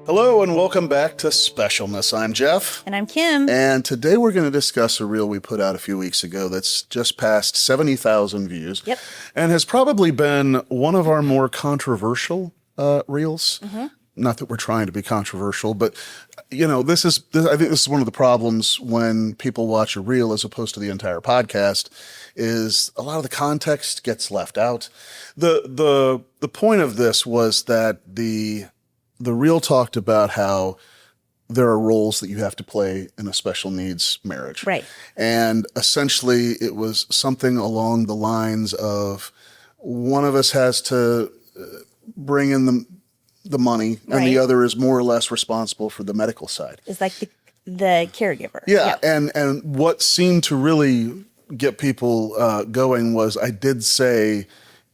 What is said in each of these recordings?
Hello and welcome back to Specialness. I'm Jeff. And I'm Kim. And today we're going to discuss a reel we put out a few weeks ago that's just passed 70,000 views. Yep. And has probably been one of our more controversial reels. Mm-hmm. Not that we're trying to be controversial, but you know, I think this is one of the problems when people watch a reel as opposed to the entire podcast is a lot of the context gets left out. The point of this was that the reel talked about how there are roles that you have to play in a special needs marriage. Right. And essentially it was something along the lines of one of us has to bring in the money and the other is more or less responsible for the medical side. It's like the caregiver. Yeah. And what seemed to really get people going was I did say,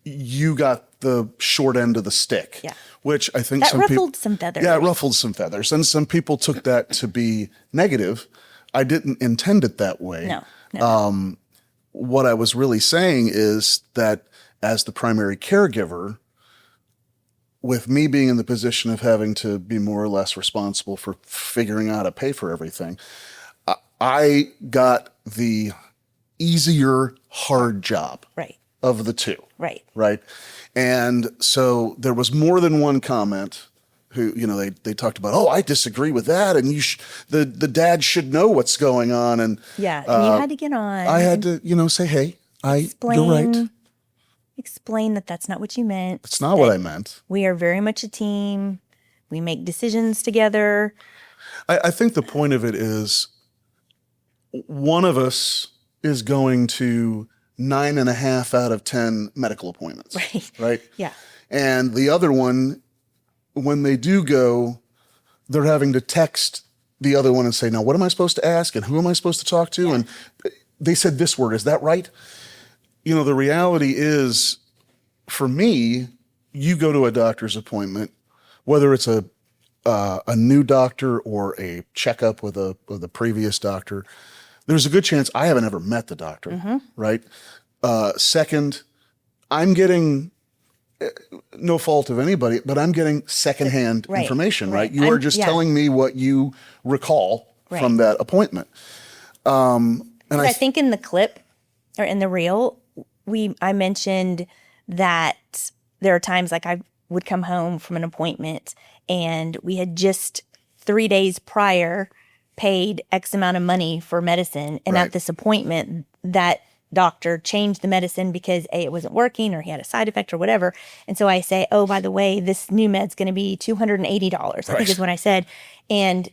you got the short end of the stick. Yeah. Which I think that ruffled some feathers. Yeah, it ruffled some feathers. And some people took that to be negative. I didn't intend it that way. No. What I was really saying is that as the primary caregiver, with me being in the position of having to be more or less responsible for figuring out how to pay for everything, I got the easier, hard job of the two. Right. And so there was more than one comment who, you know, they talked about, oh, I disagree with that. And the dad should know what's going on. And yeah, and you had to get on. I had to, say, hey, you're right. Explain that that's not what you meant. It's not what I meant. We are very much a team. We make decisions together. I think the point of it is one of us is going to 9.5 out of 10 medical appointments. Right. Yeah. And the other one, when they do go, they're having to text the other one and say, now, what am I supposed to ask? And who am I supposed to talk to? Yeah. And they said this word. Is that right? You know, the reality is, for me, you go to a doctor's appointment, whether it's a new doctor or a checkup with a previous doctor, there's a good chance I haven't ever met the doctor, right? Second, I'm getting, no fault of anybody, but I'm getting secondhand information, right? You are just telling me what you recall from that appointment. And I think in the clip or in the reel, I mentioned that there are times like I would come home from an appointment and we had just 3 days prior paid X amount of money for medicine. And at this appointment, that doctor changed the medicine because A, it wasn't working or he had a side effect or whatever. And so I say, oh, by the way, this new med's going to be $280, I think is what I said. And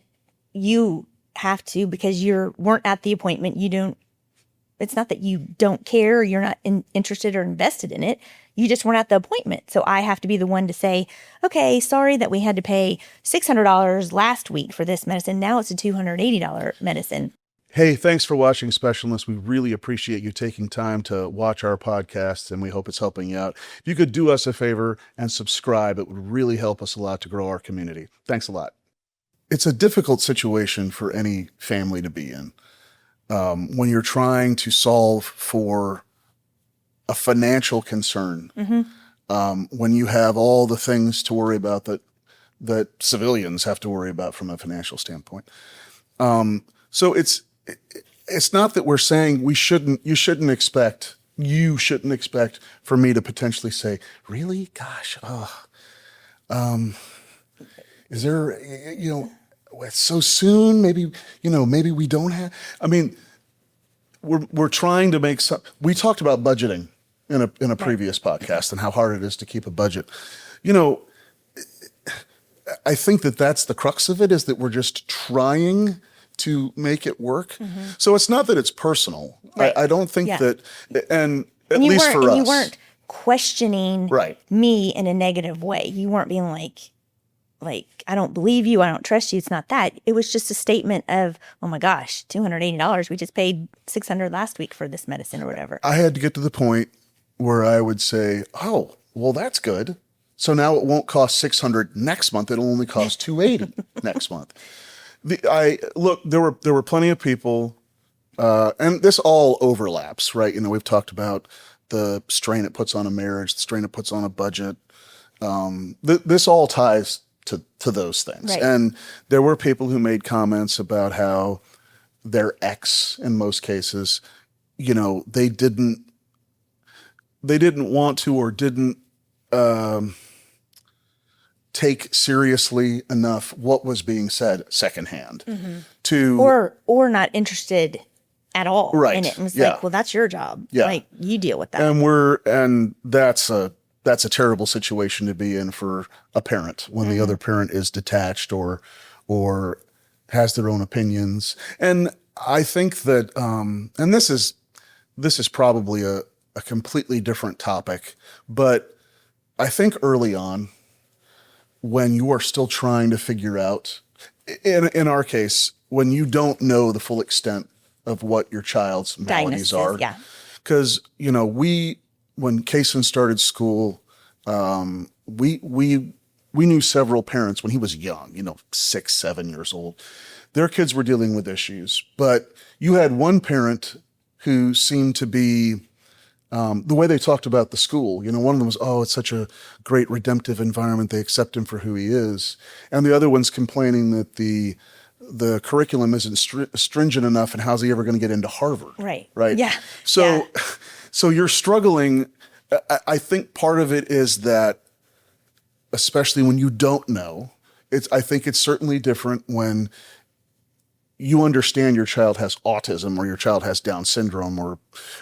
you have to, because you weren't at the appointment, it's not that you don't care or you're not interested or invested in it. You just weren't at the appointment. So I have to be the one to say, okay, sorry that we had to pay $600 last week for this medicine. Now it's a $280 medicine. Hey, thanks for watching Specialness. We really appreciate you taking time to watch our podcast, and we hope it's helping you out. If you could do us a favor and subscribe, it would really help us a lot to grow our community. Thanks a lot. It's a difficult situation for any family to be in. When you're trying to solve for a financial concern, when you have all the things to worry about that civilians have to worry about from a financial standpoint. So it's not that we're saying you shouldn't expect for me to potentially say, really? Gosh, is there, it's so soon, maybe we don't have, I mean, we're trying to make we talked about budgeting in a previous podcast and how hard it is to keep a budget. I think that's the crux of it, is that we're just trying to make it work. So it's not that it's personal. I don't think that, and at least for us. You weren't questioning me in a negative way. You weren't being like, I don't believe you, I don't trust you. It's not that. It was just a statement of, oh my gosh, $280. We just paid $600 last week for this medicine or whatever. I had to get to the point where I would say, oh, well, that's good. So now it won't cost $600 next month. It'll only cost $280 next month. There were plenty of people, and this all overlaps, right? We've talked about the strain it puts on a marriage, the strain it puts on a budget. This all ties to those things. Right. And there were people who made comments about how their ex, in most cases, they didn't want to or didn't take seriously enough what was being said secondhand to or not interested at all Right. in it. And it's Yeah. like, well, that's your job. Yeah. Like, you deal with that. and that's a terrible situation to be in for a parent when the other parent is detached or has their own opinions. And I think that and this is probably a completely different topic, but I think early on, when you are still trying to figure out, in our case, when you don't know the full extent of what your child's maladies Diagnosis, are. yeah. Because, when Kason started school, we knew several parents when he was young, 6, 7 years old. Their kids were dealing with issues, but you had one parent who seemed to be the way they talked about the school. One of them was, oh, it's such a great redemptive environment. They accept him for who he is. And the other one's complaining that the curriculum isn't stringent enough, and how's he ever going to get into Harvard? Right. Right. Yeah. So, so you're struggling. I think part of it is that, especially when you don't know, I think it's certainly different when you understand your child has autism or your child has Down syndrome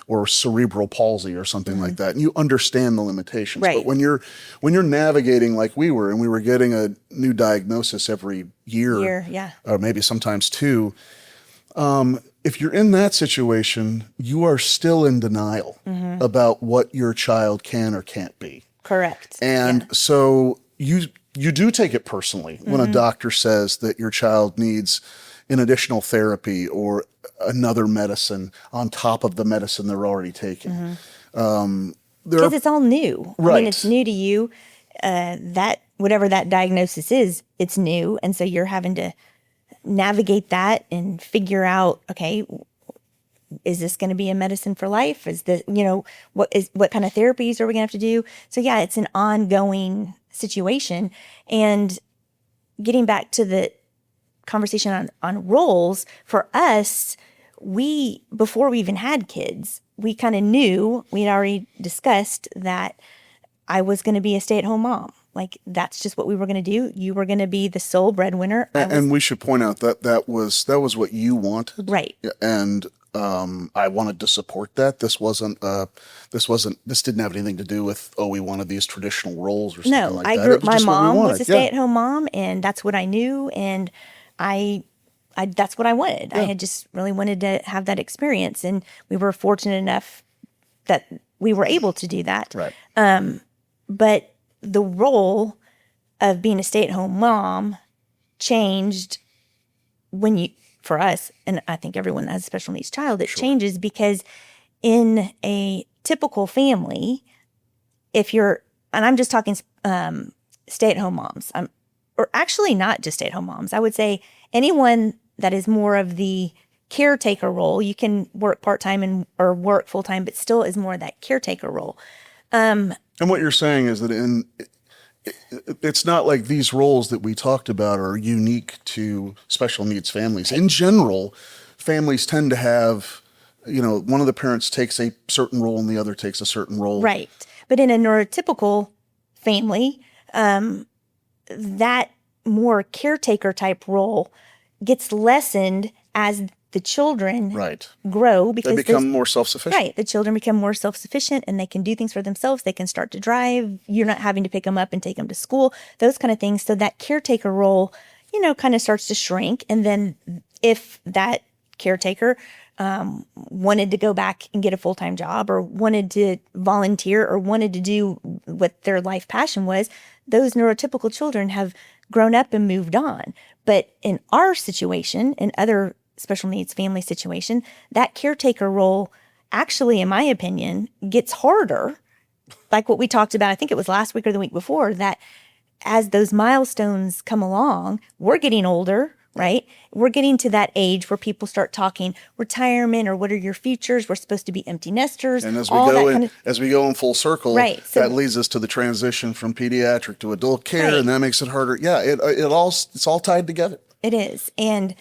or cerebral palsy or something like that, and you understand the limitations. Right. But when you're navigating like we were, and we were getting a new diagnosis every year, or maybe sometimes two, if you're in that situation, you are still in denial about what your child can or can't be. Correct. And so you do take it personally when a doctor says that your child needs an additional therapy or another medicine on top of the medicine they're already taking. Because it's all new. Right. I mean, it's new to you. That whatever that diagnosis is, it's new. And so you're having to navigate that and figure out, okay, is this going to be a medicine for life? Is this, what kind of therapies are we going to have to do? So yeah, it's an ongoing situation. And getting back to the conversation on roles, for us, before we even had kids, we kind of knew, we'd already discussed that I was going to be a stay-at-home mom. Like, that's just what we were going to do. You were going to be the sole breadwinner. And we should point out that was what you wanted. Right. And I wanted to support that. This didn't have anything to do with, we wanted these traditional roles or something like that. I grew up, my mom was a Yeah. stay-at-home mom, and that's what I knew. And I that's what I wanted. Yeah. I had just really wanted to have that experience, and we were fortunate enough that we were able to do that. Right. But the role of being a stay-at-home mom changed for us, and I think everyone that has a special needs child, it changes because in a typical family, and I'm just talking stay-at-home moms, or actually not just stay-at-home moms. I would say anyone that is more of the caretaker role. You can work part-time or work full-time, but still is more of that caretaker role. And what you're saying is that it's not like these roles that we talked about are unique to special needs families. In general, families tend to have, one of the parents takes a certain role and the other takes a certain role. Right. But in a neurotypical family, that more caretaker type role gets lessened as the children grow, because they become more self-sufficient. Right. The children become more self-sufficient and they can do things for themselves. They can start to drive. You're not having to pick them up and take them to school, those kind of things. So that caretaker role, kind of starts to shrink. And then if that caretaker wanted to go back and get a full-time job, or wanted to volunteer, or wanted to do what their life passion was, those neurotypical children have grown up and moved on. But in our situation, in other special needs family situation, that caretaker role actually, in my opinion, gets harder. Like what we talked about, I think it was last week or the week before, that as those milestones come along, we're getting older, right? We're getting to that age where people start talking retirement or what are your futures? We're supposed to be empty nesters. And as we all go that in, kind of, as we go in full circle, Right, so- that leads us to the transition from pediatric to adult care, Right. and that makes it harder. Yeah, it's all tied together. It is. And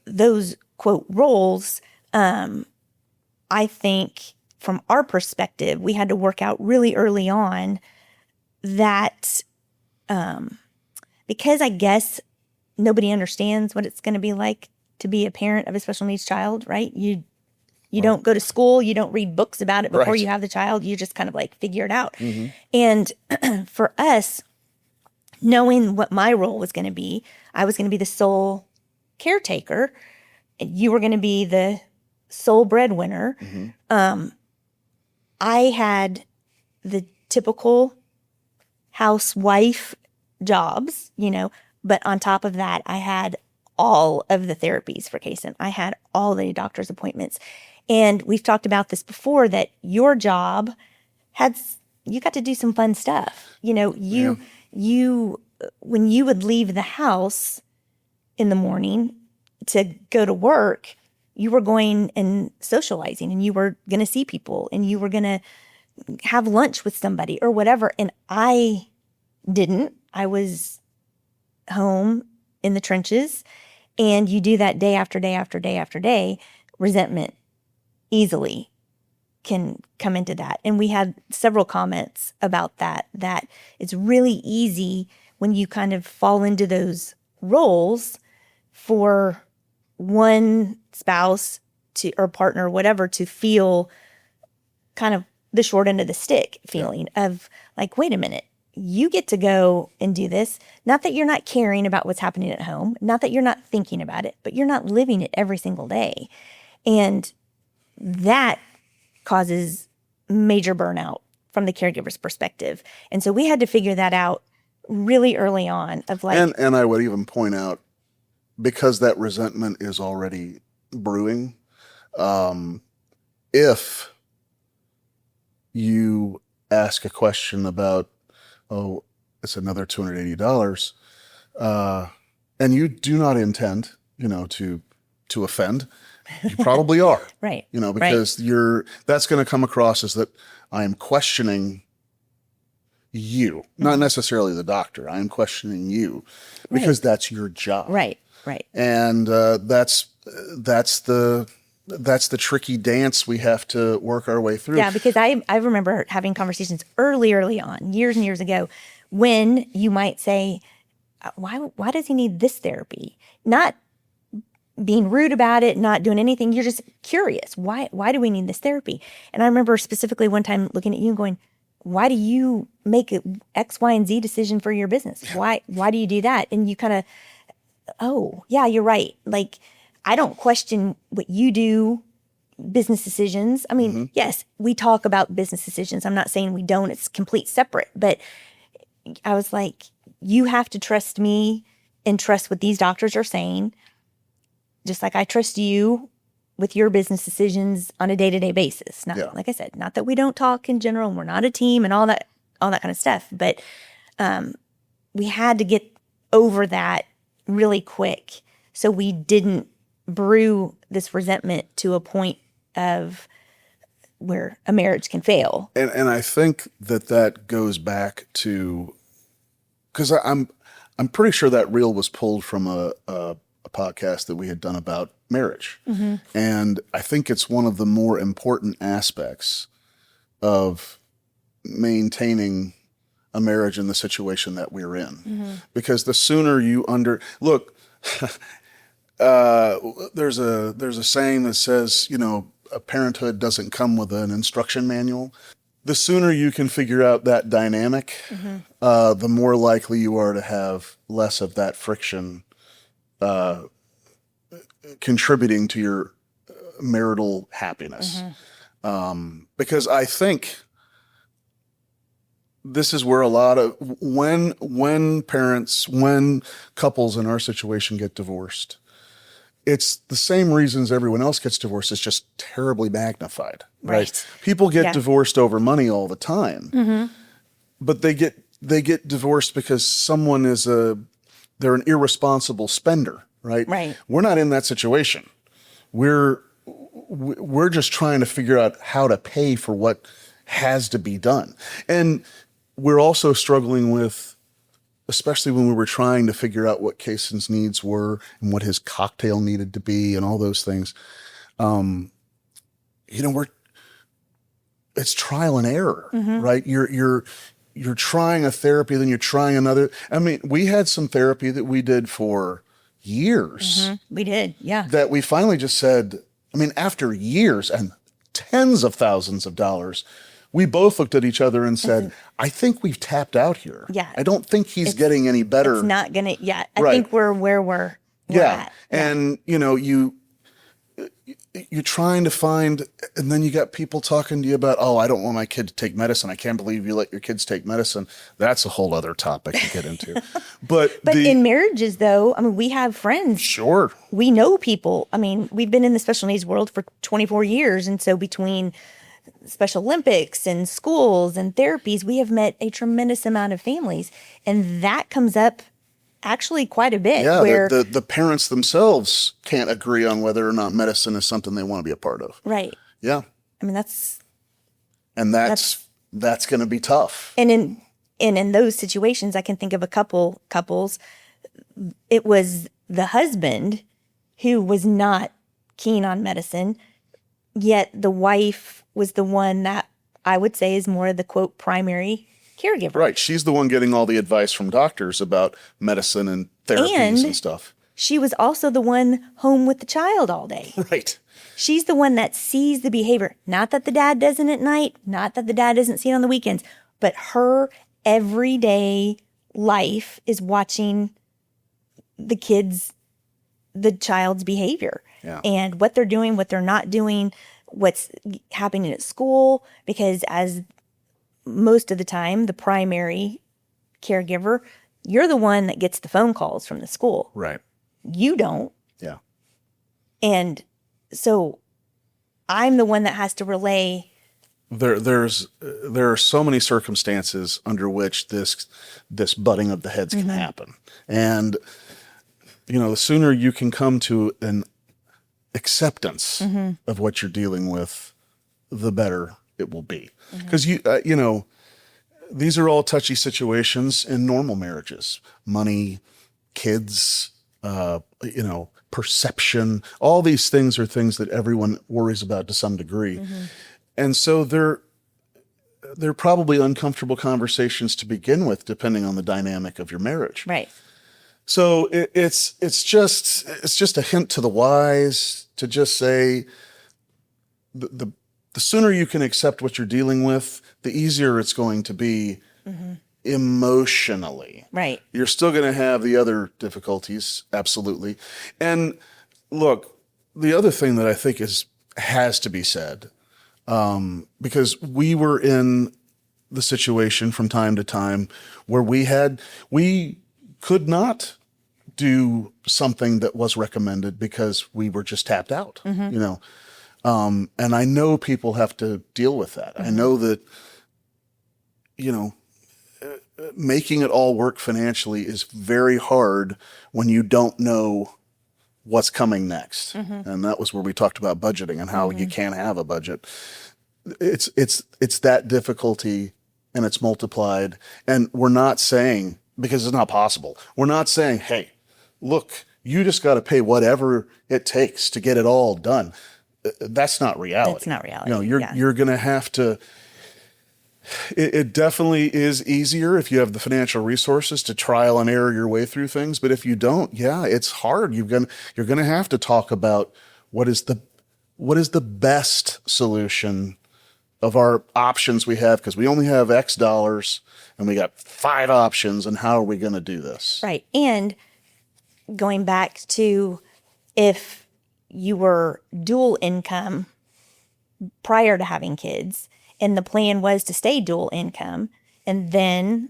those quote roles, I think from our perspective, we had to work out really early on that because I guess nobody understands what it's going to be like to be a parent of a special needs child, right? You don't go to school, you don't read books about it before Right. you have the child, you just kind of like figure it out. And for us, knowing what my role was going to be, I was going to be the sole caretaker, and you were going to be the sole breadwinner. I had the typical housewife jobs, but on top of that, I had all of the therapies for Kaysen. I had all the doctor's appointments. And we've talked about this before, that your job you got to do some fun stuff. You when you would leave the house in the morning to go to work, you were going and socializing, and you were going to see people, and you were going to have lunch with somebody or whatever. And I didn't. I was home in the trenches, and you do that day after day after day after day. Resentment easily can come into that. And we had several comments about that it's really easy when you kind of fall into those roles for one spouse or partner or whatever to feel kind of the short end of the stick feeling of like, wait a minute, you get to go and do this. Not that you're not caring about what's happening at home, not that you're not thinking about it, but you're not living it every single day. And that causes major burnout from the caregiver's perspective. And so we had to figure that out really early on of like, And I would even point out, because that resentment is already brewing, if you ask a question about, oh, it's another $280, and you do not intend, to offend, you probably are. right. Because that's going to come across as that I am questioning you, not necessarily the doctor. I am questioning you because that's your job. Right. And that's the tricky dance we have to work our way through. Yeah, because I remember having conversations early on, years and years ago, when you might say, why does he need this therapy? Not being rude about it, not doing anything. You're just curious. Why do we need this therapy? And I remember specifically one time looking at you and going, why do you make a X, Y, and Z decision for your business? Why do you do that? And you kind of, oh, yeah, you're right. Like, I don't question what you do, business decisions. I mean, yes, we talk about business decisions. I'm not saying we don't. It's complete separate. But I was like, you have to trust me and trust what these doctors are saying, just like I trust you with your business decisions on a day-to-day basis. Not, like I said, not that we don't talk in general, and we're not a team and all that kind of stuff. But we had to get over that really quick so we didn't brew this resentment to a point of where a marriage can fail. And I think that goes back to, because I'm pretty sure that reel was pulled from a podcast that we had done about marriage. And I think it's one of the more important aspects of maintaining a marriage in the situation that we're in. Because the sooner you look, there's a saying that says, a parenthood doesn't come with an instruction manual. The sooner you can figure out that dynamic, the more likely you are to have less of that friction contributing to your marital happiness. Because I think this is where a lot of, when couples in our situation get divorced, it's the same reasons everyone else gets divorced. It's just terribly magnified, right? People get divorced over money all the time, but they get divorced because someone they're an irresponsible spender. right? Right. We're not in that situation. We're just trying to figure out how to pay for what has to be done. And we're also struggling with, especially when we were trying to figure out what Kason's needs were and what his cocktail needed to be and all those things. It's trial and error, right? You're trying a therapy, then you're trying another. I mean, we had some therapy that we did for years. We did. Yeah. That we finally just said, I mean, after years and tens of thousands of dollars, we both looked at each other and said, I think we've tapped out here. Yeah. I don't think he's getting any better. It's not going to, I Right. think we're where we're at. And, you're trying to find, and then you got people talking to you about, oh, I don't want my kid to take medicine. I can't believe you let your kids take medicine. That's a whole other topic to get into. But in marriages, though, I mean, we have friends. Sure. We know people. I mean, we've been in the special needs world for 24 years. And so between Special Olympics and schools and therapies, we have met a tremendous amount of families. And that comes up actually quite a bit. Yeah, where, the parents themselves can't agree on whether or not medicine is something they want to be a part of. Right. Yeah. I mean, that's going to be tough. And in those situations, I can think of a couples. It was the husband who was not keen on medicine, yet the wife was the one that I would say is more of the quote primary caregiver. Right. She's the one getting all the advice from doctors about medicine and therapies and stuff. She was also the one home with the child all day. Right. She's the one that sees the behavior. Not that the dad doesn't at night, not that the dad doesn't see it on the weekends, but her everyday life is watching the child's behavior and what they're doing, what they're not doing, what's happening at school, because as most of the time, the primary caregiver, you're the one that gets the phone calls from the school. Right. You don't. Yeah. And so I'm the one that has to relay. There are so many circumstances under which this butting of the heads can happen. And, the sooner you can come to an acceptance of what you're dealing with, the better it will be. Because these are all touchy situations in normal marriages. Money, kids, perception, all these things are things that everyone worries about to some degree. And so they're probably uncomfortable conversations to begin with, depending on the dynamic of your marriage. Right. So it's just a hint to the wise to just say the sooner you can accept what you're dealing with, the easier it's going to be emotionally. Right. You're still going to have the other difficulties, absolutely. And look, the other thing that I think has to be said, because we were in the situation from time to time where we could not do something that was recommended because we were just tapped out, and I know people have to deal with that. I know that, making it all work financially is very hard when you don't know what's coming next. And that was where we talked about budgeting and how you can't have a budget. It's that difficulty, and it's multiplied. And we're not saying, because it's not possible, we're not saying, hey, look, you just got to pay whatever it takes to get it all done. That's not reality. That's not reality. You're going to have to. It definitely is easier if you have the financial resources to trial and error your way through things. But if you don't, it's hard. You're going to have to talk about what is the best solution of our options we have, because we only have X dollars and we got 5 options, and how are we going to do this? Right. And going back to if you were dual income prior to having kids, and the plan was to stay dual income, and then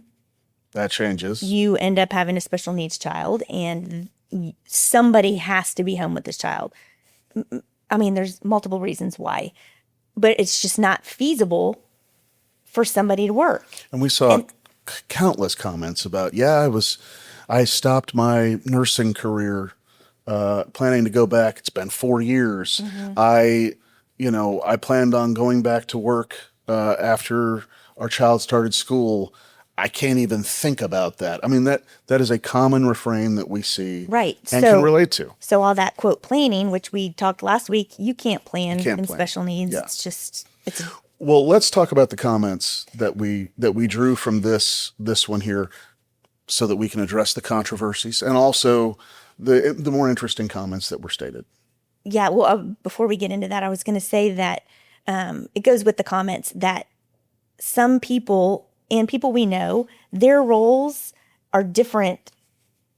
that changes. You end up having a special needs child, and somebody has to be home with this child. I mean, there's multiple reasons why, but it's just not feasible for somebody to work. And we saw countless comments about, I stopped my nursing career planning to go back. It's been 4 years. I planned on going back to work after our child started school. I can't even think about that. I mean, that is a common refrain that we see Right. and can relate to. So all that quote planning, which we talked last week, you can't plan in plan. special needs. Yeah. It's just Well, let's talk about the comments that we drew from this one here, so that we can address the controversies and also the more interesting comments that were stated. yeah. Well, before we get into that, I was going to say that it goes with the comments that some people and people we know, their roles are different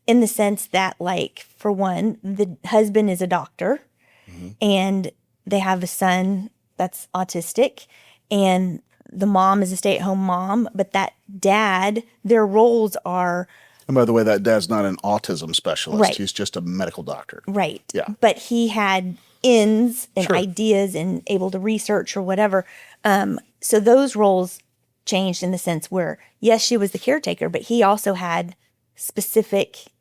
in the sense that, like, for one, the husband is a doctor and they have a son that's autistic, and the mom is a stay-at-home mom, but that dad, their roles are... And by the way, that dad's not an autism specialist. Right. He's just a medical doctor. Right. Yeah. But he had ins and Sure. ideas and able to research or whatever. So those roles changed in the sense where, yes, she was the caretaker, but he also had specific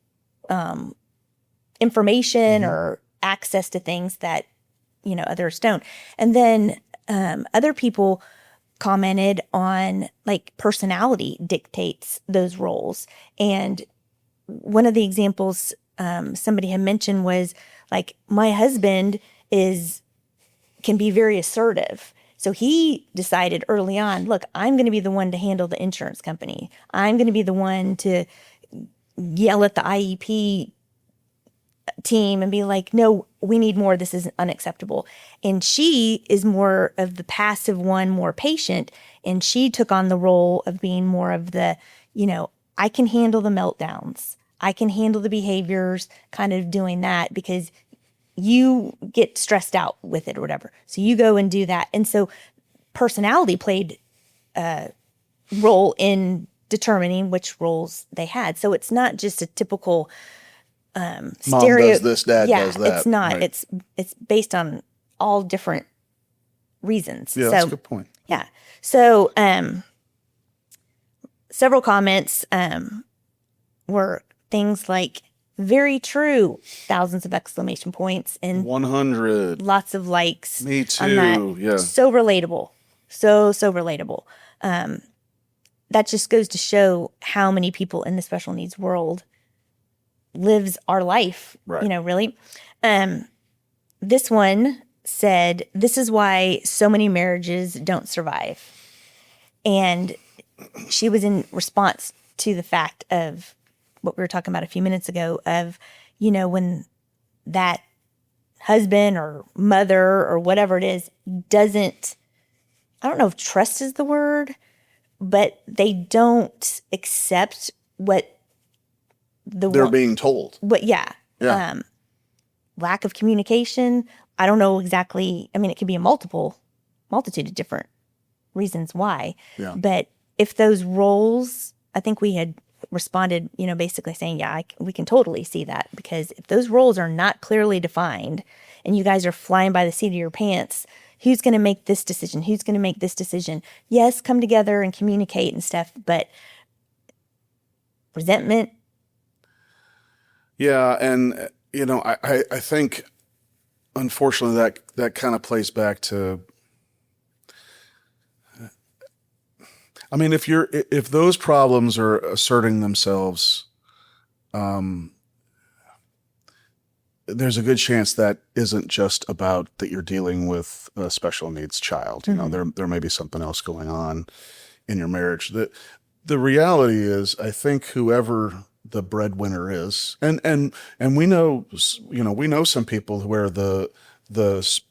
information or access to things that, others don't. And then other people commented on, like, personality dictates those roles. And one of the examples somebody had mentioned was, like, my husband can be very assertive. So he decided early on, look, I'm going to be the one to handle the insurance company. I'm going to be the one to yell at the IEP team and be like, no, we need more. This isn't unacceptable. And she is more of the passive one, more patient. And she took on the role of being more of the, I can handle the meltdowns. I can handle the behaviors, kind of doing that, because you get stressed out with it or whatever. So you go and do that. And so personality played a role in determining which roles they had. So it's not just a typical Mom does this, dad does that. It's not. Right. It's based on all different reasons. Yeah, that's a good point. Yeah. So several comments were things like, very true, thousands of exclamation points and 100. lots of likes. Me too. On that. Yeah. So relatable. So relatable. That just goes to show how many people in the special needs world lives our life, Right. Really. This one said, this is why so many marriages don't survive. And she was in response to the fact of what we were talking about a few minutes ago of, when that husband or mother or whatever it is doesn't, I don't know if trust is the word, but they don't accept what They're being told. Yeah. Lack of communication. I don't know exactly. I mean, it could be a multitude of different reasons why. Yeah. But if those roles, I think we had responded, basically saying, yeah, we can totally see that, because if those roles are not clearly defined and you guys are flying by the seat of your pants, who's going to make this decision? Who's going to make this decision? Yes, come together and communicate and stuff, but resentment. Yeah, and I think, unfortunately, that kind of plays back to. I mean, if those problems are asserting themselves, there's a good chance that isn't just about that you're dealing with a special needs child. There may be something else going on in your marriage. The reality is, I think whoever the breadwinner is, and we know some people where the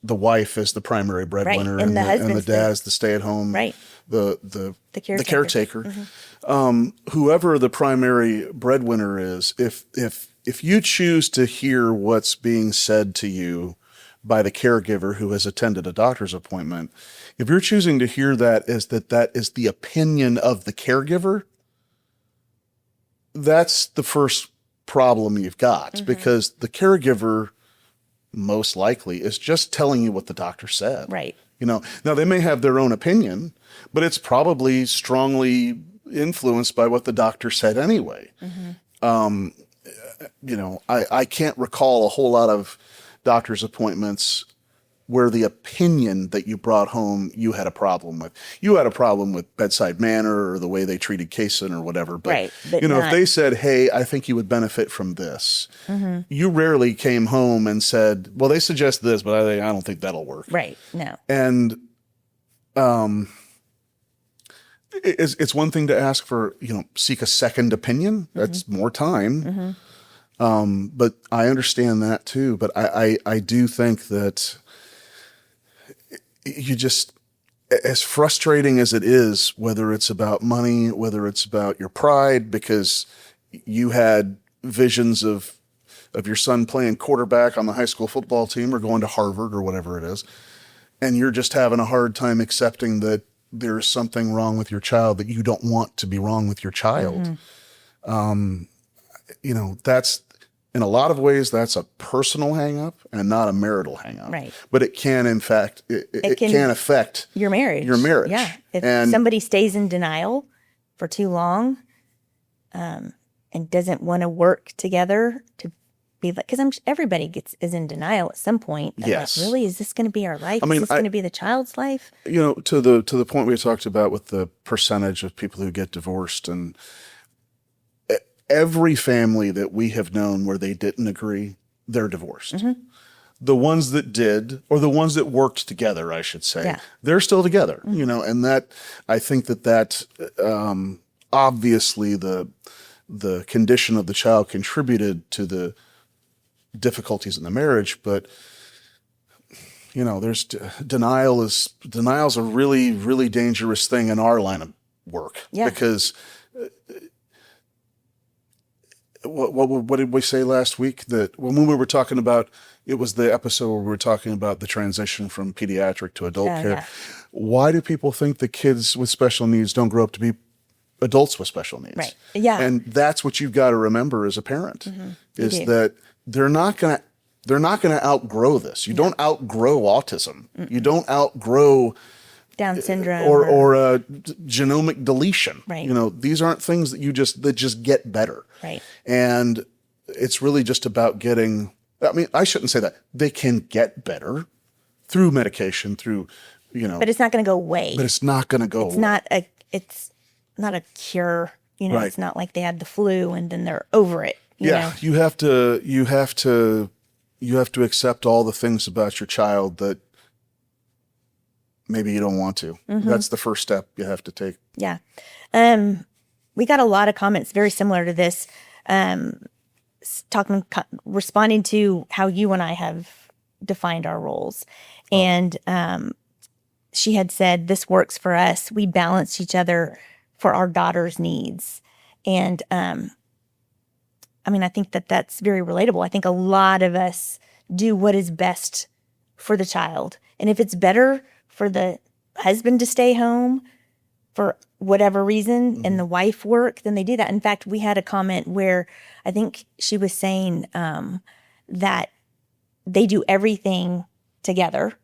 wife is the primary breadwinner, Right. And the dad is the stay-at-home, right. The caretaker. caretaker. Whoever the primary breadwinner is, if you choose to hear what's being said to you by the caregiver who has attended a doctor's appointment, if you're choosing to hear that is the opinion of the caregiver, that's the first problem you've got, because the caregiver most likely is just telling you what the doctor said. Right. Now they may have their own opinion, but it's probably strongly influenced by what the doctor said anyway. I can't recall a whole lot of doctor's appointments where the opinion that you brought home you had a problem with. You had a problem with bedside manner or the way they treated Kaysen or whatever. But, Right, but if not- they said, hey, I think you would benefit from this, you rarely came home and said, well, they suggest this, but I don't think that'll work. Right. No. And it's one thing to ask for, seek a second opinion. That's more time. But I understand that too. But I do think that you just, as frustrating as it is, whether it's about money, whether it's about your pride, because you had visions of your son playing quarterback on the high school football team or going to Harvard or whatever it is, and you're just having a hard time accepting that there's something wrong with your child that you don't want to be wrong with your child. That's, in a lot of ways, that's a personal hang up and not a marital hang up. Right. But it can, in fact, it can affect Your marriage. Yeah. If And somebody stays in denial for too long, and doesn't want to work together to be like, because everybody is in denial at some point. They're Yes. Like, really, is this going to be our life? I mean, is this going to be the child's life? to the point we talked about with the percentage of people who get divorced, and every family that we have known where they didn't agree, they're divorced. The ones that did, or the ones that worked together, I should say, Yeah. they're still together, and that, I think that obviously the condition of the child contributed to the difficulties in the marriage, but there's denial's a really, really dangerous thing in our line of work. Yeah. Because what did we say last week? That when we were talking about, it was the episode where we were talking about the transition from pediatric to adult care. Yeah. Why do people think the kids with special needs don't grow up to be adults with special needs? Right. Yeah. And that's what you've got to remember as a parent, is do. that they're not going to outgrow this. You don't outgrow autism. You don't outgrow Down syndrome. or genomic deletion. Right. These aren't things that just get better. Right. And it's really just about getting, I shouldn't say that. They can get better through medication, through, But it's not going to go away. but it's not going to go It's away. not a cure. Right. It's not like they had the flu and then they're over it. You know? You have to accept all the things about your child that maybe you don't want to. That's the first step you have to take. Yeah. We got a lot of comments very similar to this, responding to how you and I have defined our roles. And she had said, this works for us. We balance each other for our daughter's needs. And I think that's very relatable. I think a lot of us do what is best for the child. And if it's better for the husband to stay home for whatever reason and the wife work, then they do that. In fact, we had a comment where I think she was saying that they do everything together,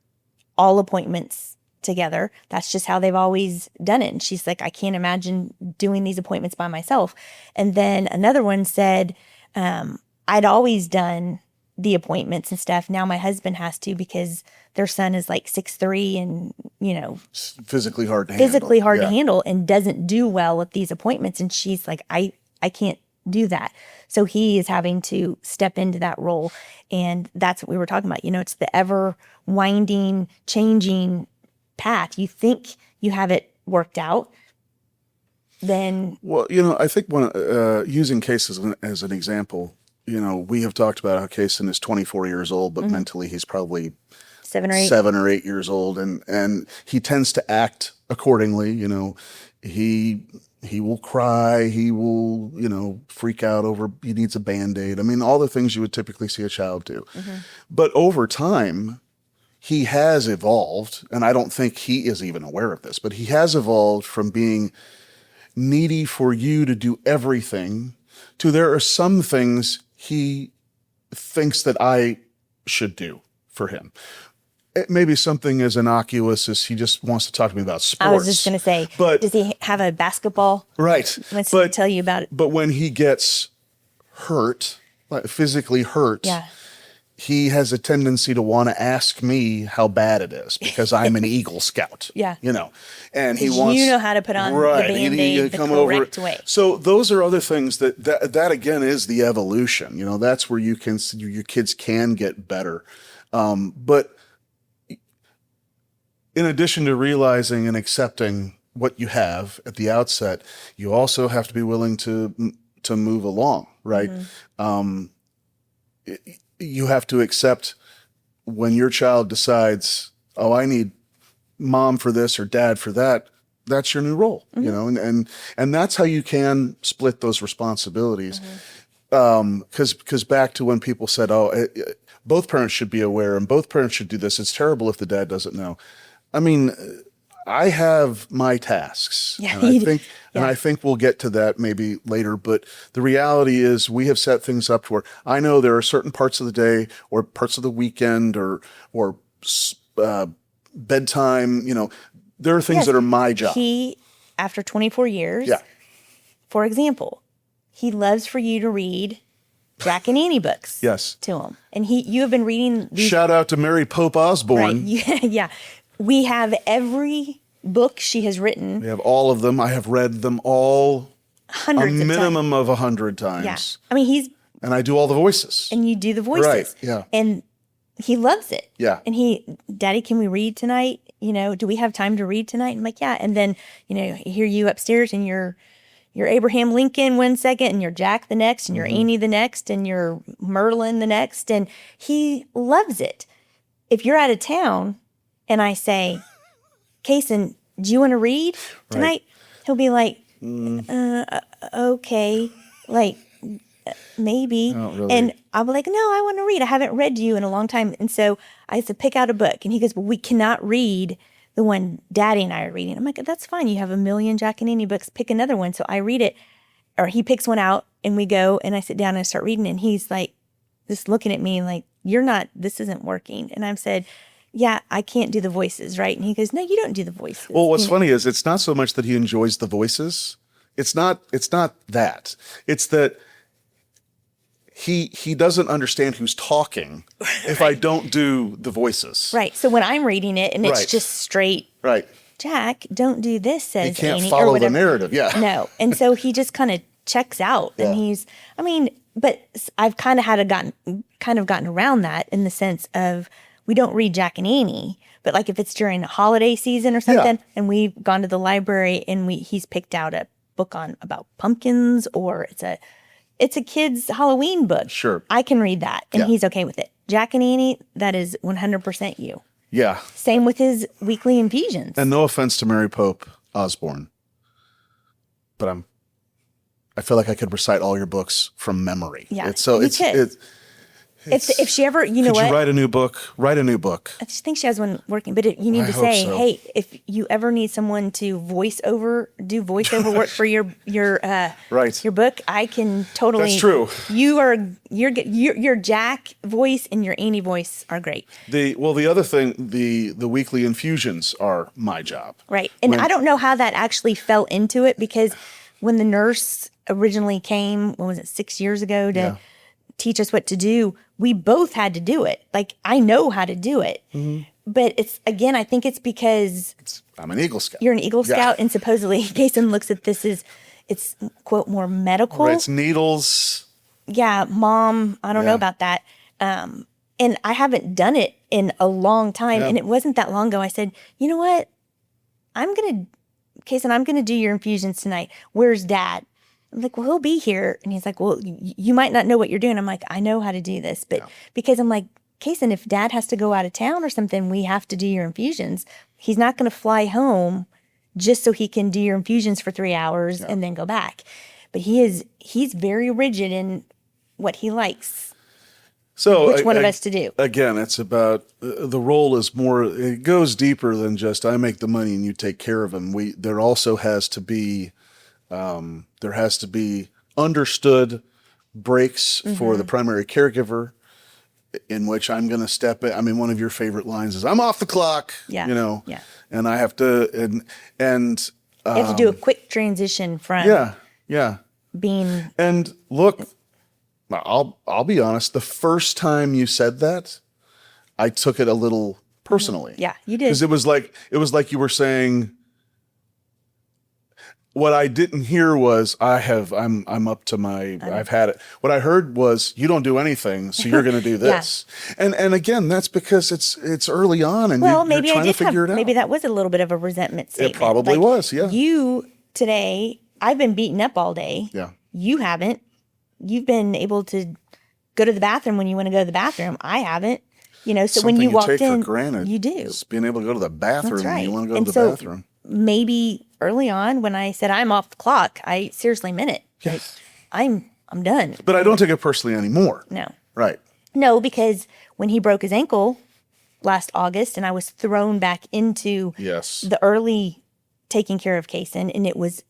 all appointments together. That's just how they've always done it. And she's like, I can't imagine doing these appointments by myself. And then another one said, I'd always done the appointments and stuff. Now my husband has to because their son is like 6'3" and, It's physically hard to handle. to handle and doesn't do well at these appointments. And she's like, I can't do that. So he is having to step into that role. And that's what we were talking about. It's the ever winding, changing path. You think you have it worked out, then. Well, I think when using cases as an example, we have talked about how Kaysen is 24 years old, but mentally he's probably 7 or 8 years old, and he tends to act accordingly. He will cry, he will freak out over he needs a Band-Aid. All the things you would typically see a child do. But over time, he has evolved, and I don't think he is even aware of this, but he has evolved from being needy for you to do everything to there are some things he thinks that I should do for him. It may be something as innocuous as he just wants to talk to me about sports. I was just going to say, but does he have a basketball? right. Wants to tell you about it. But when he gets hurt like, physically hurt, Yeah. he has a tendency to want to ask me how bad it is because I'm an Eagle Scout. Yeah. You know, and he 'Cause wants you know how to put on the Band-Aid the correct way. So those are other things that again is the evolution. You know, that's where you can your kids can get better. But in addition to realizing and accepting what you have at the outset, you also have to be willing to move along, right? You have to accept when your child decides, oh, I need mom for this or dad for that. That's your new role, you know, and that's how you can split those responsibilities. Because back to when people said, oh, both parents should be aware and both parents should do this. It's terrible if the dad doesn't know. I mean, I have my tasks, Yeah, and I think we'll get to that maybe later. But the reality is, we have set things up to where I know there are certain parts of the day or parts of the weekend or bedtime. You know, there are things that are my job. He, after 24 years, for example, he loves for you to read Jack and Annie books. Yes. To him, and you have been reading these. Shout out to Mary Pope Osborne. Right. Yeah. Yeah. We have every book she has written. We have all of them. I have read them all Hundreds a of minimum times. of 100 times. Yeah. I mean, and I do all the voices. and you do the voices. Right, yeah. And he loves it. Yeah. And Daddy, can we read tonight? You know, do we have time to read tonight? I'm like, yeah. And then, you know, I hear you upstairs and you're Abraham Lincoln one second and you're Jack the next and you're Annie the next and you're Merlin the next. And he loves it. If you're out of town and I say, Kason, do you want to read tonight? Right. He'll be like, okay, like maybe. Really. And I'll be like, no, I want to read. I haven't read to you in a long time. And so I have to pick out a book. And he goes, well, we cannot read the one Daddy and I are reading. I'm like, that's fine. You have a million Jack and Annie books. Pick another one. So I read it, or he picks one out and we go and I sit down and I start reading. And he's like, just looking at me like, this isn't working. And I've said, yeah, I can't do the voices, right? And he goes, no, you don't do the voices. Well, what's funny is it's not so much that he enjoys the voices. It's not that. It's that he doesn't understand who's talking if I don't do the voices. Right. So when I'm reading it and it's Right. just straight, Right. Jack, don't do this, He says can't Annie, or follow the whatever. narrative. Yeah. No. And so he just kind of checks out and but I've kind of gotten around that in the sense of we don't read Jack and Annie, but like if it's during the holiday season or something and we've gone to the library and he's picked out a book about pumpkins or it's a kid's Halloween book. Sure. I can read that and Yeah. he's okay with it. Jack and Annie, that is 100% you. Yeah. Same with his weekly infusions. And no offense to Mary Pope Osborne, but I feel like I could recite all your books from memory. Yeah, if she ever, you know could what? you write a new book? Write a new book. I just think she has one working, but you need I to hope say, so. hey, if you ever need someone to do voiceover work for your Right. your book, I can totally. That's true. Your Jack voice and your Annie voice are great. The other thing, the weekly infusions are my job. Right. And I don't know how that actually fell into it because when the nurse originally came, 6 years ago to teach us what to do, we both had to do it. Like, I know how to do it. Mm-hmm. But I think it's because I'm an Eagle Scout. you're an Eagle Scout and supposedly Jason looks at this as it's, quote, more medical. Right, it's needles. Yeah, Mom, I don't know about that. And I haven't done it in a long time. And it wasn't that long ago. I said, you know what? Kason, I'm going to do your infusions tonight. Where's Dad? I'm like, well, he'll be here. And he's like, well, you might not know what you're doing. I'm like, I know how to do this. But because I'm like, Kason, if Dad has to go out of town or something, we have to do your infusions. He's not going to fly home just so he can do your infusions for 3 hours and then go back. But he's very rigid in what he likes. So which one of us to do? Again, it's about the role is more. It goes deeper than just I make the money and you take care of him. There also has to be understood breaks for the primary caregiver, in which I'm going to step in. I mean, one of your favorite lines is "I'm off the clock." Yeah. You know. Yeah. And I have to and You have to do a quick transition from yeah. being. And look, I'll be honest. The first time you said that, I took it a little personally. Yeah, you did. Because it was like you were saying. What I didn't hear was I'm up to my I've had it. What I heard was you don't do anything, so you're going to do this. And again, that's because it's early on, and Well, you're maybe trying to figure it out. Maybe that was a little bit of a resentment statement. It probably was. Yeah. You today, I've been beaten up all day. Yeah. You haven't. You've been able to go to the bathroom when you want to go to the bathroom. I haven't. So Something when you walked take in, for granted, you do. is being able to go to the bathroom That's right. when you want to go And to the so bathroom. maybe early on when I said I'm off the clock, I seriously meant it. Like, I'm done. But I don't take it personally anymore. No. Right. No, because when he broke his ankle last August and I was thrown back into Yes. the early taking care of Kaysen, and it was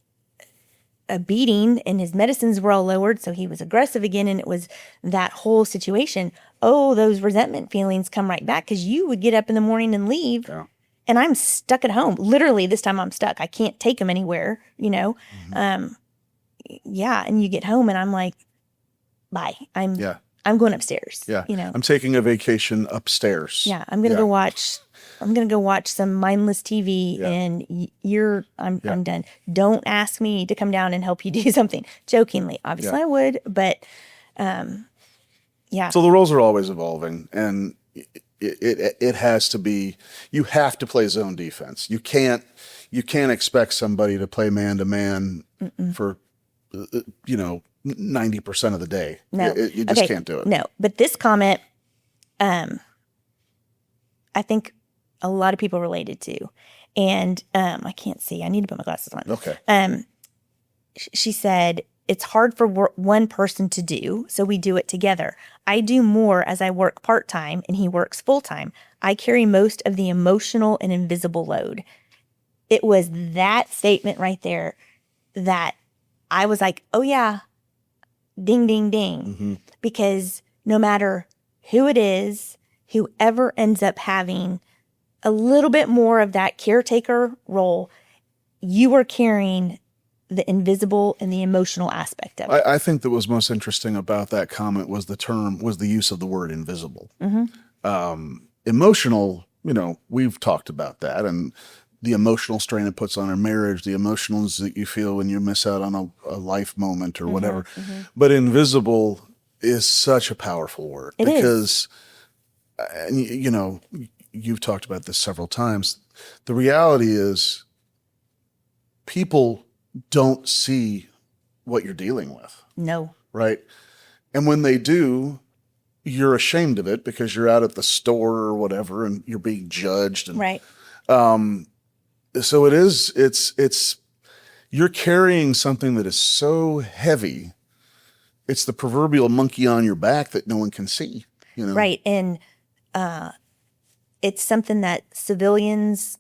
a beating and his medicines were all lowered, so he was aggressive again, and it was that whole situation. Oh, those resentment feelings come right back because you would get up in the morning and leave. Yeah. And I'm stuck at home. Literally, this time I'm stuck. I can't take him anywhere, Mm-hmm. Yeah, and you get home and I'm like, bye. I'm going upstairs. Yeah. I'm taking a vacation upstairs. Yeah, I'm gonna go watch some mindless TV, and I'm done. Don't ask me to come down and help you do something. Jokingly, obviously I would, but yeah. So the roles are always evolving, and it has to be. You have to play zone defense. You can't expect somebody to play man to man for 90% of the day. No, you just can't do it. No, but this comment, I think a lot of people related to, and I can't see. I need to put my glasses on. Okay. She said, it's hard for one person to do, so we do it together. I do more as I work part-time and he works full-time. I carry most of the emotional and invisible load. It was that statement right there that I was like, oh yeah, ding, ding, ding. Mm-hmm. Because no matter who it is, whoever ends up having a little bit more of that caretaker role, you are carrying the invisible and the emotional aspect of it. I think that was most interesting about that comment was the use of the word invisible. Mm-hmm. Emotional, we've talked about that, and the emotional strain it puts on a marriage, the emotions that you feel when you miss out on a life moment or whatever. Mm-hmm. But invisible is such a powerful word because, you've talked about this several times. The reality is people don't see what you're dealing with. No. Right. And when they do, you're ashamed of it because you're out at the store or whatever and you're being judged. And, right. So it's you're carrying something that is so heavy. It's the proverbial monkey on your back that no one can see, Right. And it's something that civilians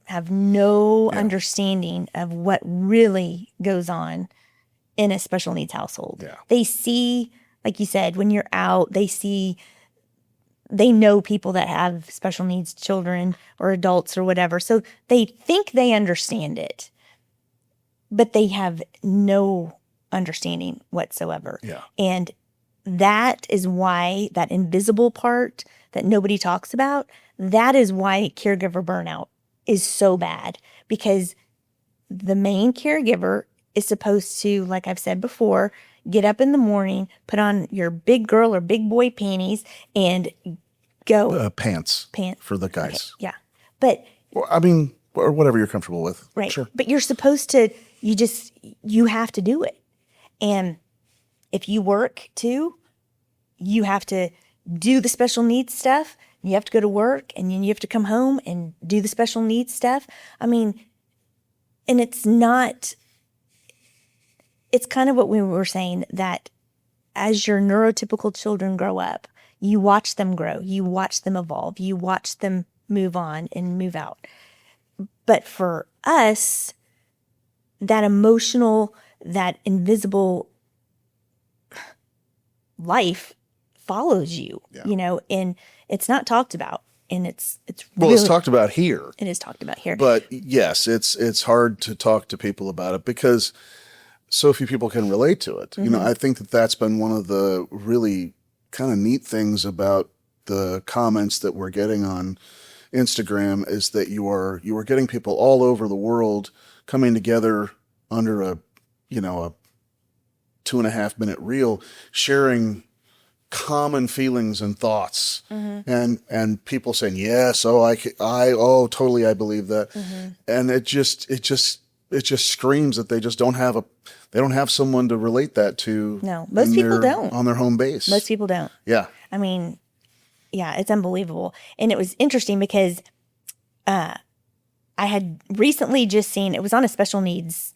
have no understanding of what really goes on in a special needs household. Yeah. They see, like you said, when you're out, they know people that have special needs children or adults or whatever. So they think they understand it, but they have no understanding whatsoever. Yeah. And that is why that invisible part that nobody talks about, that is why caregiver burnout is so bad, because the main caregiver is supposed to, like I've said before, get up in the morning, put on your big girl or big boy panties and go. Pants for the guys. Okay, yeah. But or whatever you're comfortable with. right. Sure. But you're supposed to, you have to do it. And if you work too, you have to do the special needs stuff. You have to go to work and then you have to come home and do the special needs stuff. And it's kind of what we were saying, that as your neurotypical children grow up, you watch them grow, you watch them evolve, you watch them move on and move out. But for us, that emotional, that invisible life follows you, and it's not talked about. And it's really, it's talked about here. It is talked about here. But yes, it's hard to talk to people about it because so few people can relate to it. You know, I think that that's been one of the really kind of neat things about the comments that we're getting on Instagram is that you are getting people all over the world coming together under a 2.5 minute reel, sharing common feelings and thoughts, and people saying, yes, totally, I believe that. And it just screams that they just don't have someone to relate that to. No, most people don't. On their home base. Most people don't. Yeah. I mean, yeah, it's unbelievable. And it was interesting because I had recently just seen, it was on a special needs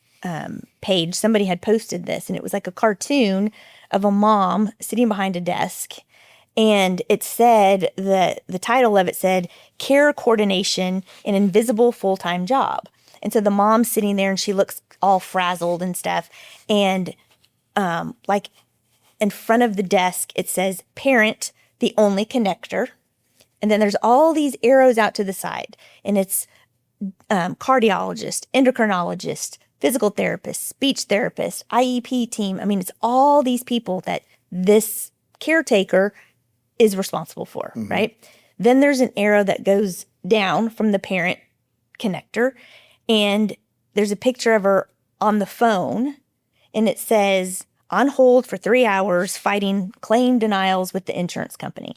page. Somebody had posted this, and it was like a cartoon of a mom sitting behind a desk. And it said, the title of it said, Care Coordination, an Invisible Full-Time Job. And so the mom's sitting there and she looks all frazzled and stuff. And like in front of the desk, it says, Parent, the only connector. And then there's all these arrows out to the side. And it's cardiologist, endocrinologist, physical therapist, speech therapist, IEP team. I mean, it's all these people that this caretaker is responsible for, right? Then there's an arrow that goes down from the parent connector, and there's a picture of her on the phone, and it says, on hold for 3 hours fighting claim denials with the insurance company.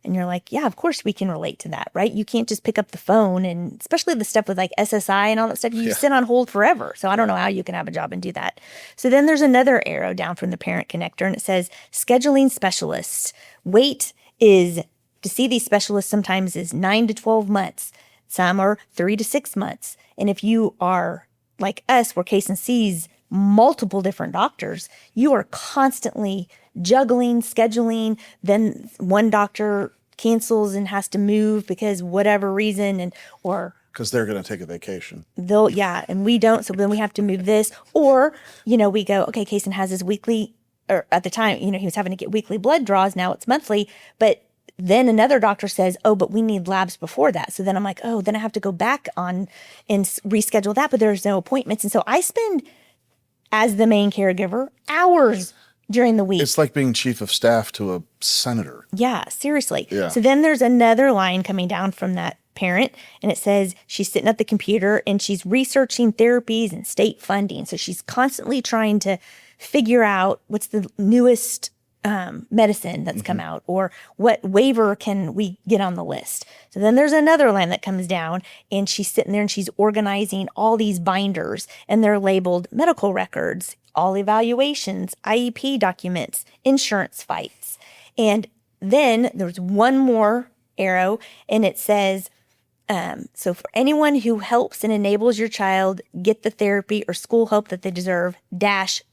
And you're like, yeah, of course we can relate to that, right? You can't just pick up the phone, and especially the stuff with like SSI and all that stuff, you sit on hold forever. So I don't know how you can have a job and do that. So then there's another arrow down from the parent connector, and it says scheduling specialists. Wait is to see these specialists sometimes is 9 to 12 months. Some are 3 to 6 months. And if you are like us, where Case and sees multiple different doctors, you are constantly juggling, scheduling. Then one doctor cancels and has to move because whatever reason, or because they're going to take a vacation. And we don't. So then we have to move this, or, we go, okay, Kaysen has his weekly, or at the time, he was having to get weekly blood draws. Now it's monthly, but then another doctor says, oh, but we need labs before that. So then I'm like, oh, then I have to go back on and reschedule that, but there's no appointments. And so I spend, as the main caregiver, hours during the week. It's like being chief of staff to a senator. Yeah, seriously. Yeah. So then there's another line coming down from that parent, and it says she's sitting at the computer and she's researching therapies and state funding. So she's constantly trying to figure out what's the newest medicine that's come out, or what waiver can we get on the list. So then there's another line that comes down, and she's sitting there and she's organizing all these binders, and they're labeled medical records, all evaluations, IEP documents, insurance fights. And then there's one more arrow, and it says, so for anyone who helps and enables your child get the therapy or school help that they deserve,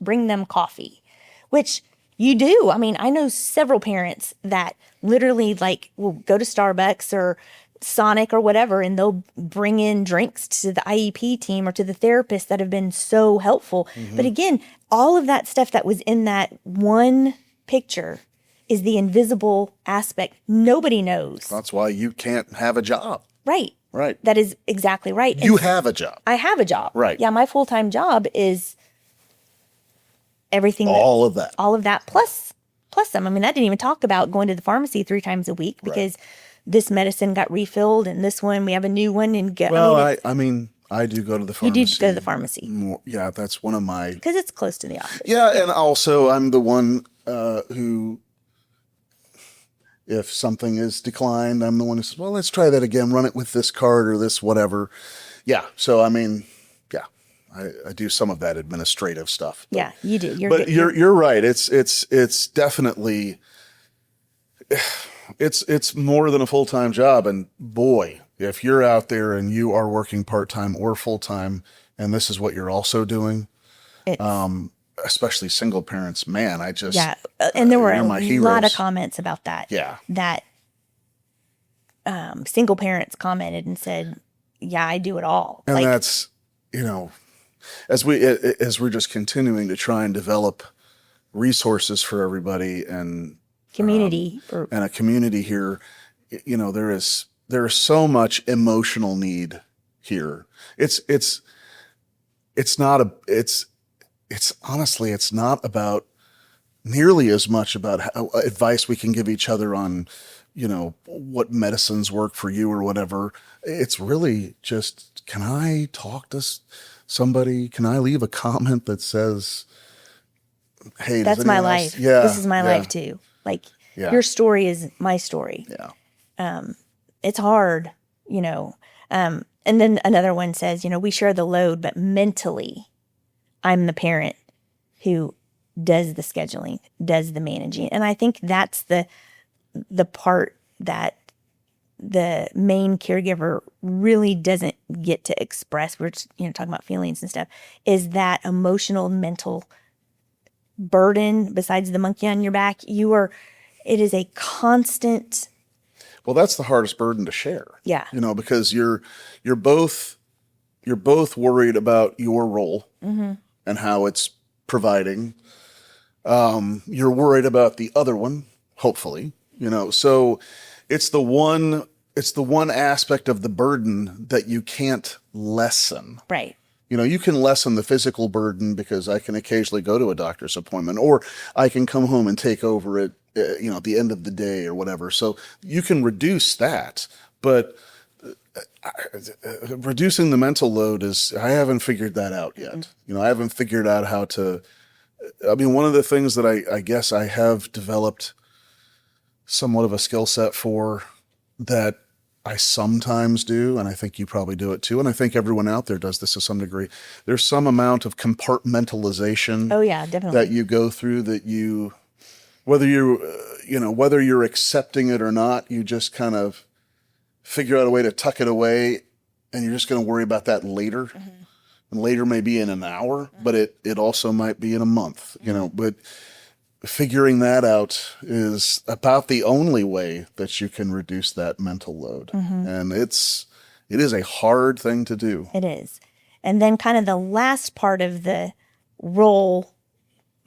bring them coffee, which you do. I mean, I know several parents that literally will go to Starbucks or Sonic or whatever, and they'll bring in drinks to the IEP team or to the therapist that have been so helpful. But again, all of that stuff that was in that one picture is the invisible aspect. Nobody knows. That's why you can't have a job. Right. Right. That is exactly right. You have a job. I have a job. Right. Yeah, my full-time job is everything. All of that. All of that plus some. I mean, I didn't even talk about going to the pharmacy 3 times a week because this medicine got refilled, and this one, we have a new one. And I mean, I do go to the pharmacy. You do go to the pharmacy. Yeah, that's one of my... Because it's close to the office. Yeah, and also I'm the one who, if something is declined, I'm the one who says, well, let's try that again, run it with this card or this whatever. Yeah, so I mean, yeah, I do some of that administrative stuff. But, yeah, you do. You're right. It's definitely... It's more than a full-time job, and boy, if you're out there and you are working part-time or full-time, and this is what you're also doing, especially single parents, man, and there were a heroes. lot of comments about that. Yeah, that single parents commented and said, "Yeah, I do it all." And that's as we're just continuing to try and develop resources for everybody and community and a community here, there is so much emotional need here. It's it's honestly, it's not about nearly as much about how, advice we can give each other on, what medicines work for you or whatever. It's really just, can I talk to somebody? Can I leave a comment that says, hey, does That's my anyone else? life. Yeah. This is my yeah, life too. Like Yeah. your story is my story. Yeah. It's hard, and then another one says, we share the load, but mentally I'm the parent who does the scheduling, does the managing. And I think that's the part that the main caregiver really doesn't get to express. We're just, talking about feelings and stuff, is that emotional, mental burden besides the monkey on your back. It is a constant. Well, that's the hardest burden to share. Yeah. Because you're both worried about your role and how it's providing. You're worried about the other one, hopefully, so it's the one aspect of the burden that you can't lessen. Right. You can lessen the physical burden because I can occasionally go to a doctor's appointment, or I can come home and take over at the end of the day or whatever. So you can reduce that, but reducing the mental load I haven't figured that out yet. I haven't figured out how to. One of the things that I guess I have developed somewhat of a skill set for, that I sometimes do, and I think you probably do it too, and I think everyone out there does this to some degree. There's some amount of compartmentalization. Oh yeah, definitely. That you go through, that whether you're accepting it or not, you just kind of figure out a way to tuck it away, and you're just going to worry about that later. Mm-hmm. And later may be in an hour, but it also might be in a month, but figuring that out is about the only way that you can reduce that mental load. And it is a hard thing to do. It is. And then kind of the last part of the role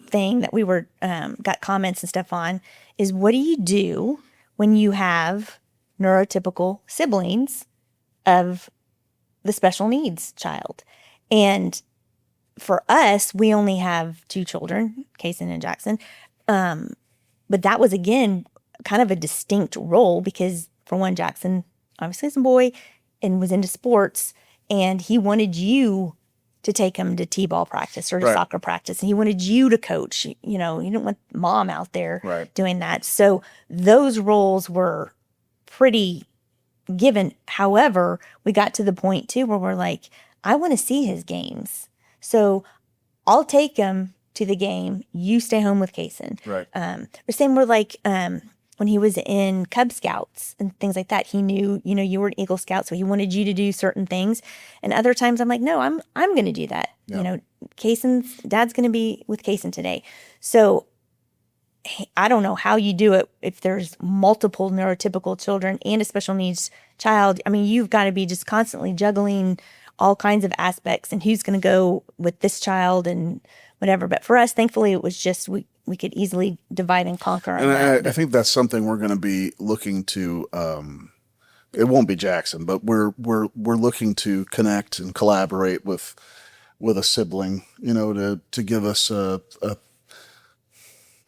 thing that we got comments and stuff on is, what do you do when you have neurotypical siblings of the special needs child? And for us, we only have 2 children, Kaysen and Jackson. But that was, again, kind of a distinct role because, for one, Jackson obviously is a boy and was into sports, and he wanted you to take him to t-ball practice or to soccer practice, and he wanted you to coach. He didn't want mom out there doing that. So those roles were pretty given. However, we got to the point, too, where we're like, I want to see his games. So I'll take him to the game. You stay home with Kaysen. Right. The same with when he was in Cub Scouts and things like that. He knew, you were an Eagle Scout, so he wanted you to do certain things. And other times I'm like, no, I'm going to do that. Yeah. Kaysen's dad's going to be with Kaysen today. So I don't know how you do it if there's multiple neurotypical children and a special needs child. You've got to be just constantly juggling all kinds of aspects and who's going to go with this child and whatever. But for us, thankfully, it was just we could easily divide and conquer. And I think that's something we're going to be looking to. It won't be Jackson, but we're looking to connect and collaborate with a sibling, to give us a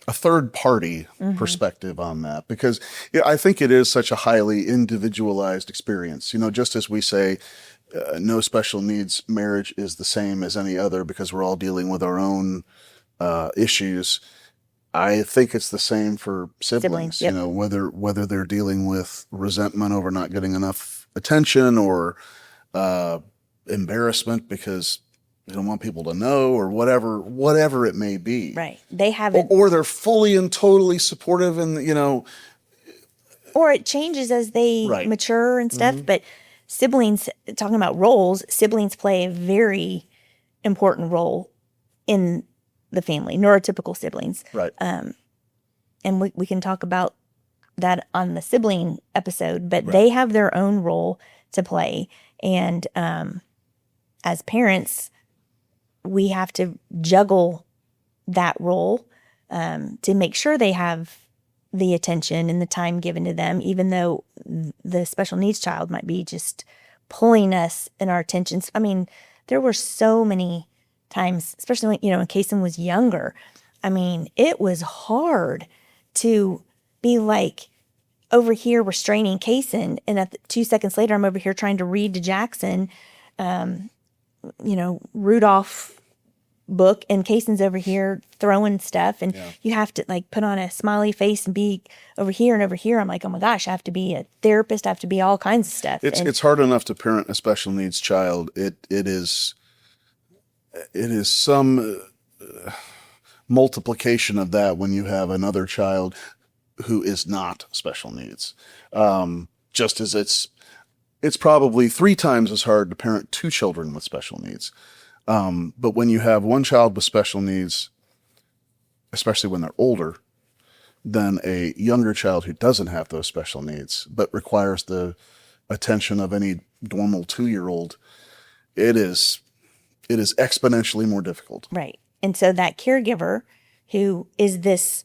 third party perspective on that, because I think it is such a highly individualized experience. Just as we say, no special needs marriage is the same as any other because we're all dealing with our own issues. I think it's the same for siblings. Yep. Whether they're dealing with resentment over not getting enough attention, or embarrassment because they don't want people to know, or whatever it may be. Right. They haven't, or they're fully and totally supportive, and or it changes as they mature and stuff. But siblings, talking about roles, siblings play a very important role in the family, neurotypical siblings. Right. And we can talk about that on the sibling episode, but they have their own role to play. And as parents, we have to juggle that role to make sure they have the attention and the time given to them, even though the special needs child might be just pulling us in our attentions. There were so many times, especially when, when Kason was younger. I mean, it was hard to be like, over here we're straining Kason, and 2 seconds later I'm over here trying to read to Jackson, Rudolph book, and Kason's over here throwing stuff, and you have to like put on a smiley face and be over here and over here. I'm like, oh my gosh, I have to be a therapist, I have to be all kinds of stuff. It's hard enough to parent a special needs child. It is some multiplication of that when you have another child who is not special needs. Just as it's probably 3 times as hard to parent 2 children with special needs. But when you have one child with special needs, especially when they're older, than a younger child who doesn't have those special needs, but requires the attention of any normal 2-year-old, it is exponentially more difficult. Right. And so that caregiver who is this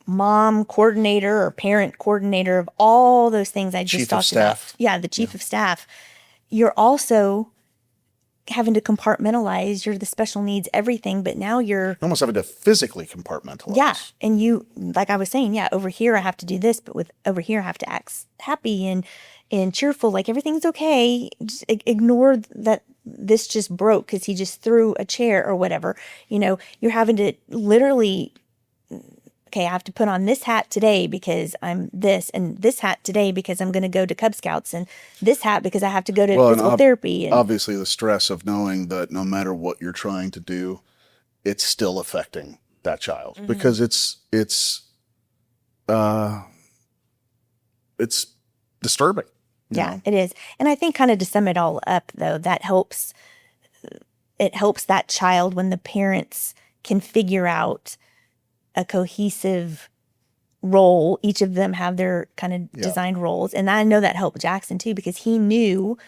mom coordinator or parent coordinator of all those things I just talked about. Yeah, the chief of staff. You're also having to compartmentalize. You're the special needs everything, but now you're almost having to physically compartmentalize. Yeah, and you, like I was saying, over here I have to do this, but over here I have to act happy and cheerful, like everything's okay. Just ignore that this just broke because he just threw a chair or whatever. You're having to literally, okay, I have to put on this hat today because I'm this, and this hat today because I'm going to go to Cub Scouts, and this hat because I have to go to physical therapy. And obviously the stress of knowing that no matter what you're trying to do, it's still affecting that child because it's disturbing. Yeah, it is. And I think kind of to sum it all up though, it helps that child when the parents can figure out a cohesive role. Each of them have their kind of designed roles. And I know that helped Jackson too, because he knew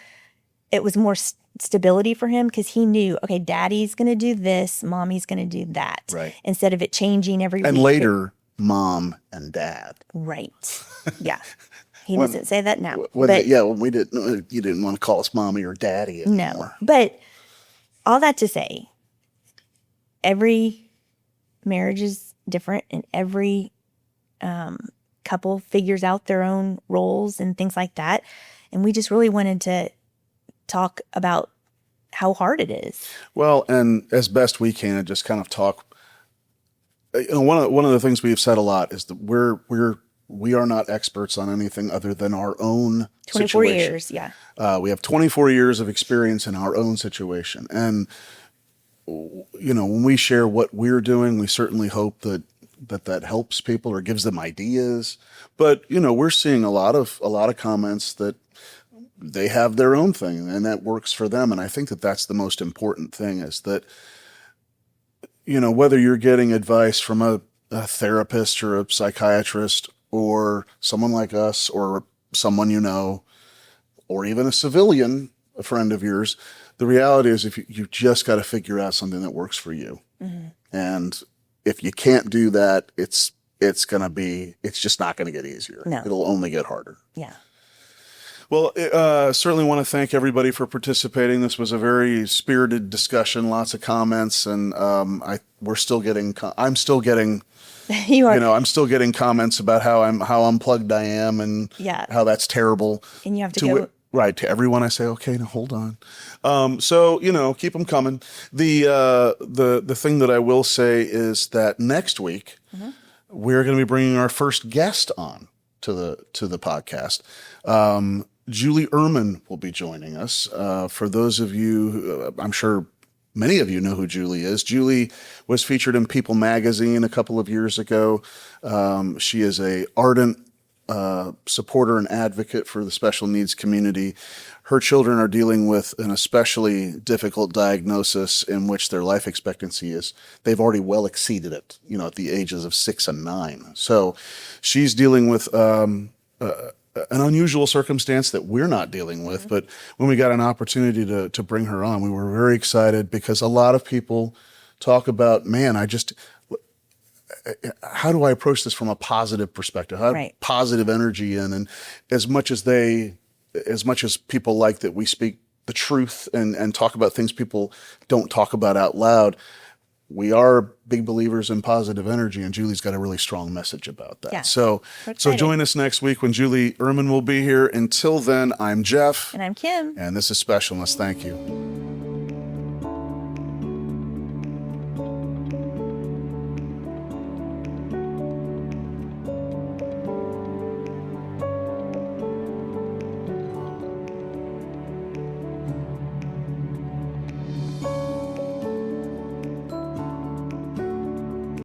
it was more stability for him, because he knew, okay, daddy's going to do this, mommy's going to do that. Right. Instead of it changing every week. And later, mom and dad. Right. Yeah. He doesn't say that now. When we didn't, you didn't want to call us mommy or daddy anymore. No. But all that to say, every marriage is different, and every couple figures out their own roles and things like that. And we just really wanted to talk about how hard it is. Well, and as best we can, just kind of talk. One of the things we've said a lot is that we are not experts on anything other than our own 24 situation. years, yeah. We have 24 years of experience in our own situation. And when we share what we're doing, we certainly hope that helps people or gives them ideas. But, we're seeing a lot of comments that they have their own thing and that works for them. And I think that that's the most important thing, is that, whether you're getting advice from a therapist or a psychiatrist or someone like us or someone or even a civilian, a friend of yours, the reality is you just got to figure out something that works for you. Mm-hmm. And if you can't do that, it's just not going to get easier. No. It'll only get harder. Yeah. Well, certainly want to thank everybody for participating. This was a very spirited discussion, lots of comments, and I'm still getting You are. I'm still getting comments about how unplugged I am and how that's terrible. And you have to go. Right, to everyone I say, okay, now hold on. So, keep them coming. The thing that I will say is that next week, we're going to be bringing our first guest on to the podcast. Julie Erman will be joining us. For those of you, I'm sure many of you know who Julie is. Julie was featured in People magazine a couple of years ago. She is a ardent supporter and advocate for the special needs community. Her children are dealing with an especially difficult diagnosis in which their life expectancy they've already well exceeded it, at the ages of 6 and 9. So she's dealing with an unusual circumstance that we're not dealing with. But when we got an opportunity to bring her on, we were very excited, because a lot of people talk about, man, how do I approach this from a positive perspective? How positive energy in, and as much as people like that we speak the truth and talk about things people don't talk about out loud. We are big believers in positive energy, and Julie's got a really strong message about that. Yeah. So join us next week when Julie Erman will be here. Until then, I'm Jeff. And I'm Kim. And this is Specialness. Thank you.